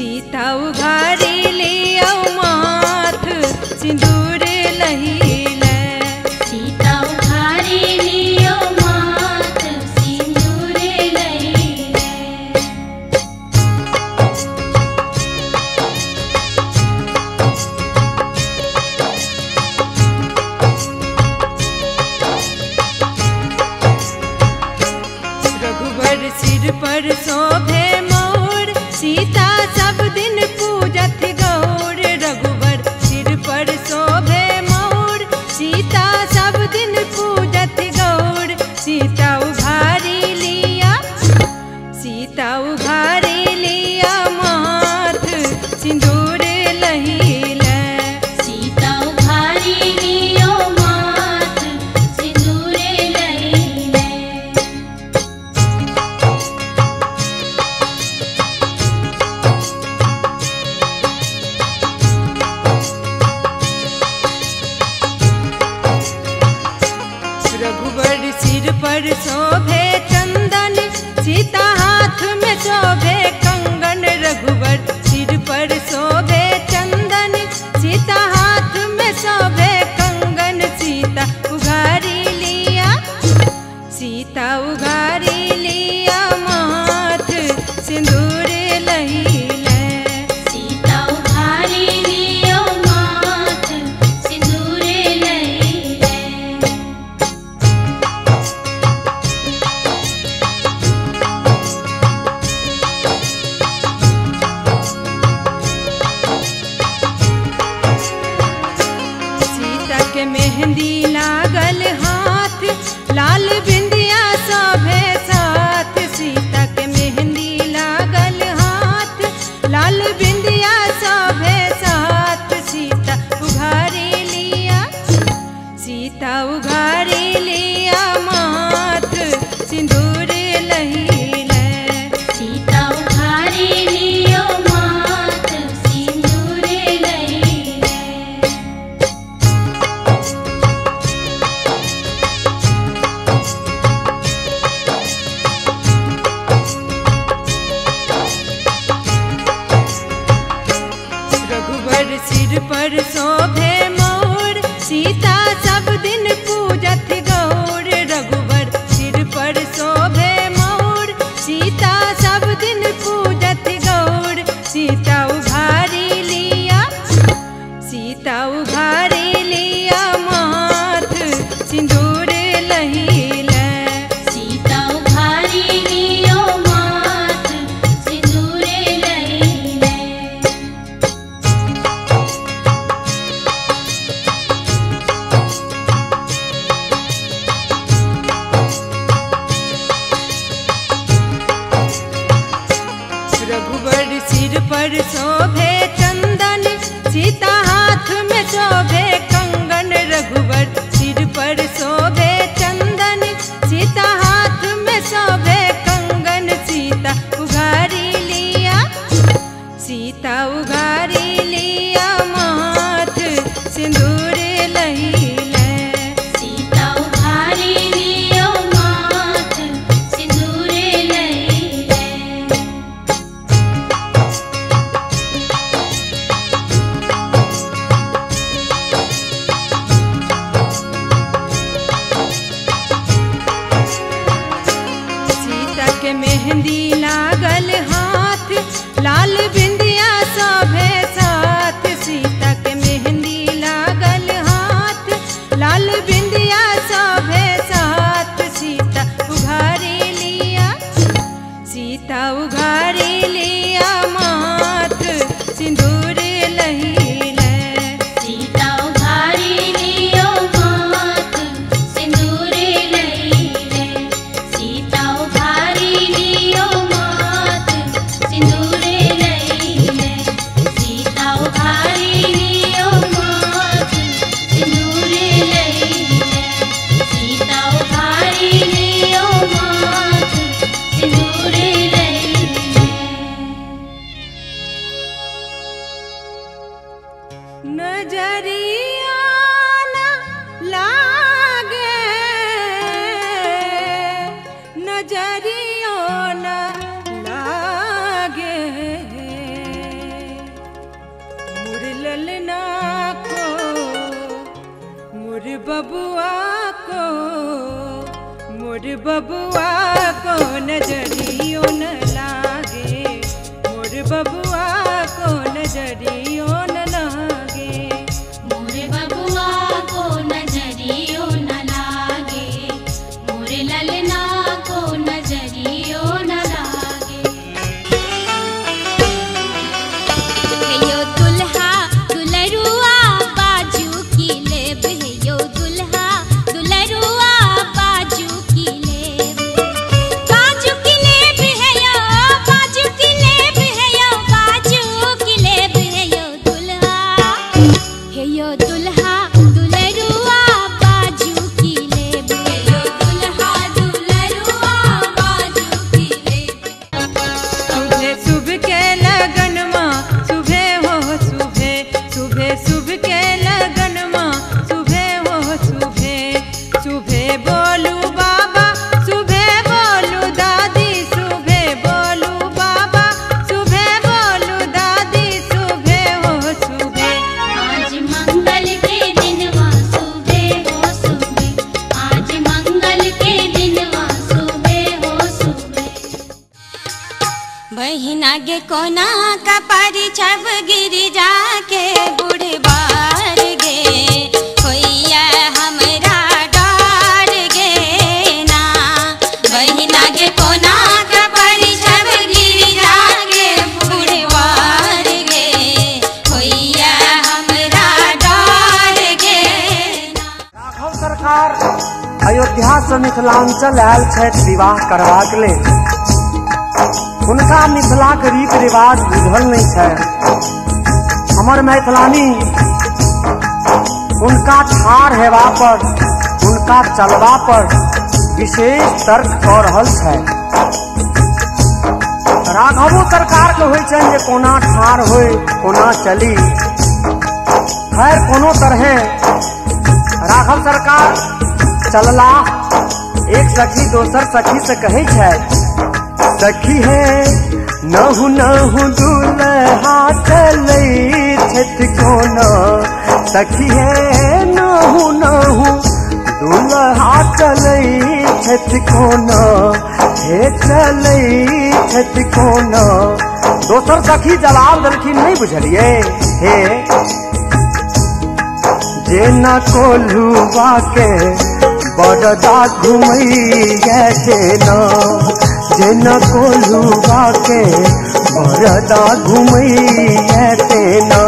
सीता उघारी लिया माथ सिंदूर लहीले। सीता उघारी लियो माथ सिंदूर लहीले। रघुवर सिर पर शोभे मोर सीता सब दिन पूजत गौर। रघुवर सिर पर शोभे मोर सीता सब दिन पूजत गौर। सीता उघारी लिया माथ सिंदूर लहीले। सीता उघारी लियो माथ सिंदूर लहीले। रघुवर सिर पर शोभे चंदन सीता हाथ में शोभे कंगन। रघुवर सिर पर शोभे चंदन सीता हाथ में शोभे कंगन। सीता उघारी लिया माथ सिंदूर लहीले। सीता उघारी लियो माथ सिंदूर लहीले। सीता के मेहंदी लागल हाथ लाल बिंदिया शोभे साथ। सीता के मेहंदी लागल हाथ लाल बिंदिया शोभे साथ। सीता उघारी लिया माथ सिंदूर लहीले। सीता उघारी लियो माथ सिंदूर लहीले। रघुवर सिर पर शोभे मोर सीता सब दिन पूजत गौर। रघुवर सिर पर शोभे मोर सीता सब दिन पूजत गौर। सीता उघारी लिया माथ सिंदूर लहीले। सीता उघारी लियो माथ सिंदूर लहीले। रघुवर सिर पर शोभे चंदन सीता हाथ में शोभे कंगन। रघुवर सिर पर शोभे चंदन सीता हाथ में शोभे कंगन। सीता उघारी लिया माथ सिंदूर लहीले। सीता उघारी लियो माथ सिंदूर लहीले। सीता के मेहंदी लागल हाथ लाल बिंदिया शोभे साथ। सीता के मेहंदी लागल हाथ लाल बिंदिया शोभे साथ। सीता उघारी लिया माथ सिंदूर लहीले। सीता उघारी लियो माथ सिंदूर लहीले। सीता उघारी लियो माथ सिंदूर लहीले। सीता उघारी लियो माथ सिंदूर लहीले। सीता उघारी लियो माथ सिंदूर लहीले। नजरिया न लागे नजरिया न लागे। बबुआ को नजरियो न लागे, मोर बबुआ को नजरियो न लागे, मोर बबुआ को नजरियो न लागे, मोर ललना को नजरियो न लागे। हेयो दुल्हा दुलरुआ बाजू की लेब, हेयो दुल्हा दुलरुआ बाजू की लेब, बाजू की लेब हेयो, बाजू की लेब हेयो, बाजू की लेब हेयो दुल्हा, हेयो दुल्हा दुलरुआ बाजू की लेब, हेयो दुल्हा दुलरुआ बाजू की लेब। सुबह सुबह के लगन माँ सुबह हो सुबह, सुबह सुबह के लगन माँ सुबह हो सुबह, सुबह बोलू बाबा सुबह बोलू दादी, सुबह बोलू बाबा सुबह बोलू दादी, सुबह हो सुबह। आज मंगल के दिनवा सुबह हो सुबह, आज मंगल के दिनवा सुबह हो सुबह। बहिना गे कोना का परिछब गिरी जाके बुढ़बार गे, होइया हमरा डार गे ना, बहिना गे कोना का परिछब गिरी जाके बुढ़बार गे, होइया हमरा डार गे ना। राघव सरकार अयोध्या से मिथिलांचल आयल छथि विवाह करबाक लेल। हुनका मिथिलाक रीत रिवाज बुझल नहीं है। हमर मैथिलानी उनका ठाढ़ हेबा पर, उनका चलबा पर विशेष तर्क कऽ रहल छै। राघवो सरकार के होइ छनि जे कोना ठाढ़ होय, कोना चली। खैर कोनो तरहे राघव सरकार चलला। एक सखी दोसर सखी से कहै छै, सखी है नहु नहु दुल्हा चलै छथि कोना, सखी है नहु नहु दुल्हा चलै छथि कोना, हे चलै छथि कोना। दोसर सखी जवाब देलखिन, नहीं बुझलिए हे जेना कोल्हुआ के बड़दा घुमैया जेना, जेना कोल्हुआ के बड़दा घुमैया तेना।